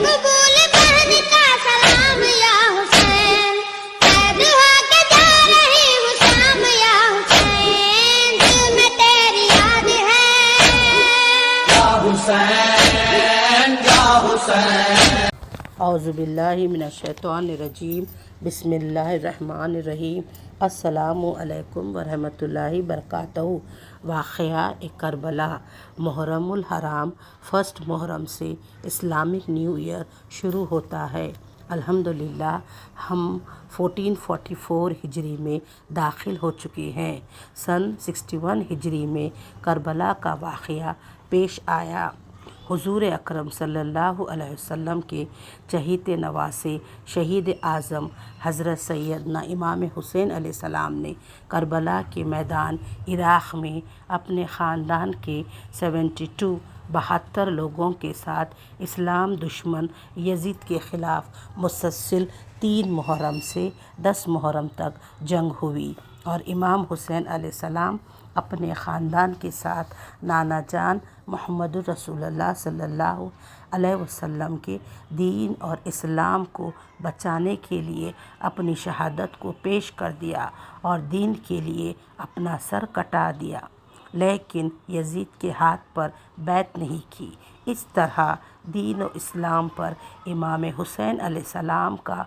قبول بہن کا سلام یا حسین، قید ہو کے جا رہی ہوں شام یا حسین، دل میں تیری یاد ہے یا حسین یا حسین۔ اعوذ باللہ من الشیطان الرجیم، بسم اللہ الرحمن الرحیم۔ السلام علیکم ورحمۃ اللہ وبرکاتہ۔ واقعہ کربلا۔ محرم الحرام، فرسٹ محرم سے اسلامک نیو ایئر شروع ہوتا ہے۔ الحمدللہ ہم 1444 ہجری میں داخل ہو چکے ہیں۔ سن 61 ہجری میں کربلا کا واقعہ پیش آیا۔ حضور اکرم صلی اللہ علیہ وسلم کے چہیتے نواسے شہید اعظم حضرت سیدنا امام حسین علیہ السلام نے کربلا کے میدان عراق میں اپنے خاندان کے 72 لوگوں کے ساتھ اسلام دشمن یزید کے خلاف مسلسل 3 محرم سے 10 محرم تک جنگ ہوئی، اور امام حسین علیہ السلام اپنے خاندان کے ساتھ نانا جان محمد رسول اللہ صلی اللہ علیہ وسلم کے دین اور اسلام کو بچانے کے لیے اپنی شہادت کو پیش کر دیا اور دین کے لیے اپنا سر کٹا دیا، لیکن یزید کے ہاتھ پر بیعت نہیں کی۔ اس طرح دین و اسلام پر امام حسین علیہ السلام کا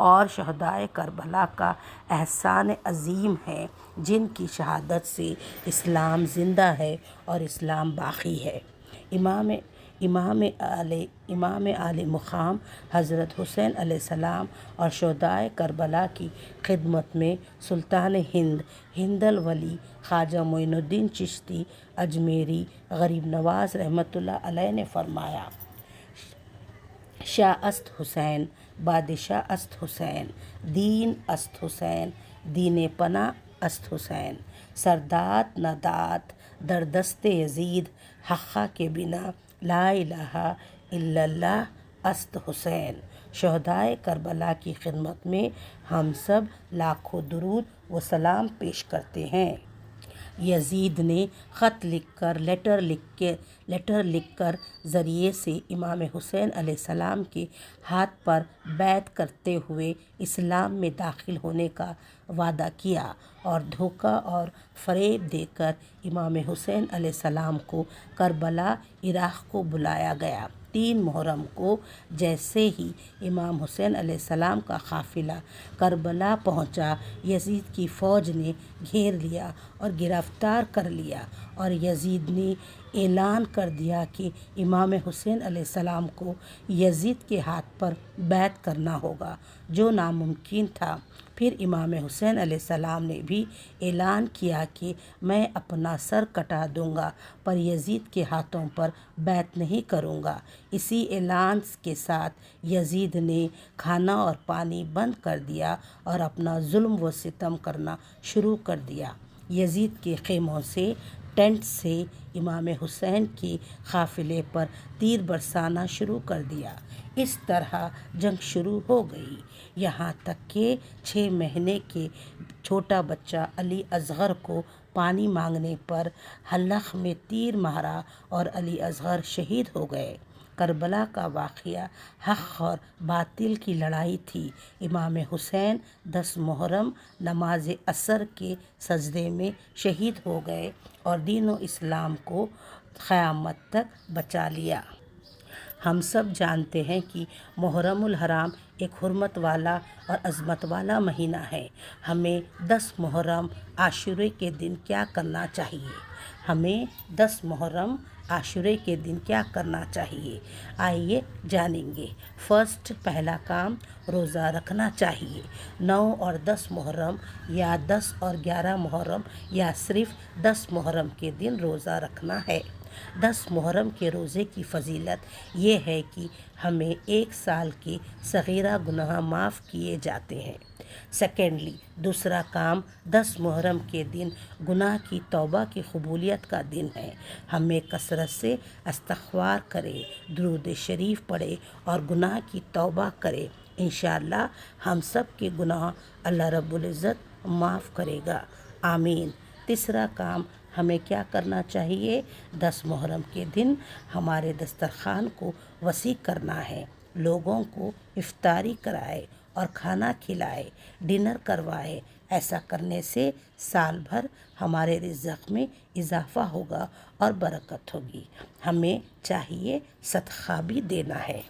اور شہدائے کربلا کا احسان عظیم ہے، جن کی شہادت سے اسلام زندہ ہے اور اسلام باقی ہے۔ امام عالی مقام حضرت حسین علیہ السلام اور شہدائے کربلا کی خدمت میں سلطان ہند الولی خواجہ معین الدین چشتی اجمیری غریب نواز رحمۃ اللہ علیہ نے فرمایا: شاہ است حسین، بادشاہ است حسین، دین است حسین، دین پناہ است حسین، سردات ندات در دست یزید، حقہ کے بنا لا الہ الا اللہ است حسین۔ شہدائے کربلا کی خدمت میں ہم سب لاکھوں درود و سلام پیش کرتے ہیں۔ یزید نے خط لیٹر لکھ کر ذریعے سے امام حسین علیہ السلام کے ہاتھ پر بیعت کرتے ہوئے اسلام میں داخل ہونے کا وعدہ کیا، اور دھوکہ اور فریب دے کر امام حسین علیہ السلام کو کربلا عراق کو بلایا گیا۔ 3 محرم کو جیسے ہی امام حسین علیہ السلام کا قافلہ کربلا پہنچا، یزید کی فوج نے گھیر لیا اور گرفتار کر لیا، اور یزید نے اعلان کر دیا کہ امام حسین علیہ السلام کو یزید کے ہاتھ پر بیعت کرنا ہوگا، جو ناممکن تھا۔ پھر امام حسین علیہ السلام نے بھی اعلان کیا کہ میں اپنا سر کٹا دوں گا، پر یزید کے ہاتھوں پر بیعت نہیں کروں گا۔ اسی اعلان کے ساتھ یزید نے کھانا اور پانی بند کر دیا اور اپنا ظلم و ستم کرنا شروع کر دیا۔ یزید کے خیموں سے، ٹینٹ سے امام حسین کے قافلے پر تیر برسانا شروع کر دیا۔ اس طرح جنگ شروع ہو گئی، یہاں تک کہ 6 مہینے کے چھوٹا بچہ علی اصغر کو پانی مانگنے پر حلق میں تیر مارا اور علی اصغر شہید ہو گئے۔ کربلا کا واقعہ حق اور باطل کی لڑائی تھی۔ امام حسین 10 محرم نماز عصر کے سجدے میں شہید ہو گئے اور دین و اسلام کو قیامت تک بچا لیا۔ ہم سب جانتے ہیں کہ محرم الحرام ایک حرمت والا اور عظمت والا مہینہ ہے۔ ہمیں 10 محرم عاشورے کے دن کیا کرنا چاہیے؟ کیا کرنا چاہیے؟ آئیے جانیں گے۔ پہلا کام، روزہ رکھنا چاہیے۔ 9 اور 10 محرم یا 10 اور 11 محرم یا صرف 10 محرم کے دن روزہ رکھنا ہے۔ 10 محرم کے روزے کی فضیلت یہ ہے کہ ہمیں 1 سال کے صغیرہ گناہ معاف کیے جاتے ہیں۔ سیکنڈلی، دوسرا کام، 10 محرم کے دن گناہ کی توبہ کی قبولیت کا دن ہے۔ ہمیں کثرت سے استغفار کرے، درود شریف پڑھے اور گناہ کی توبہ کرے۔ انشاءاللہ ہم سب کے گناہ اللہ رب العزت معاف کرے گا، آمین۔ تیسرا کام، ہمیں کیا کرنا چاہیے؟ 10 محرم کے دن ہمارے دسترخوان کو وسیع کرنا ہے، لوگوں کو افطاری کرائے اور کھانا کھلائے، ڈنر کروائے۔ ایسا کرنے سے سال بھر ہمارے رزق میں اضافہ ہوگا اور برکت ہوگی۔ ہمیں چاہیے صدقہ بھی دینا ہے۔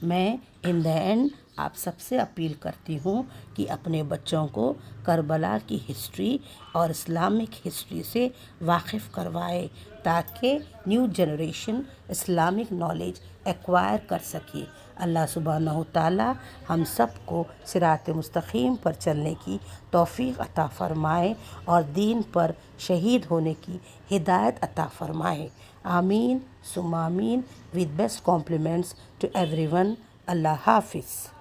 میں ان دی اینڈ آپ سب سے اپیل کرتی ہوں کہ اپنے بچوں کو کربلا کی ہسٹری اور اسلامک ہسٹری سے واقف کروائے تاکہ new generation Islamic knowledge acquire کر سکے۔ اللہ سبحانہ تعالیٰ ہم سب کو صراط مستقیم پر چلنے کی توفیق عطا فرمائے اور دین پر شہید ہونے کی ہدایت عطا فرمائے۔ آمین ثم آمین۔ with best compliments to everyone۔ اللہ حافظ۔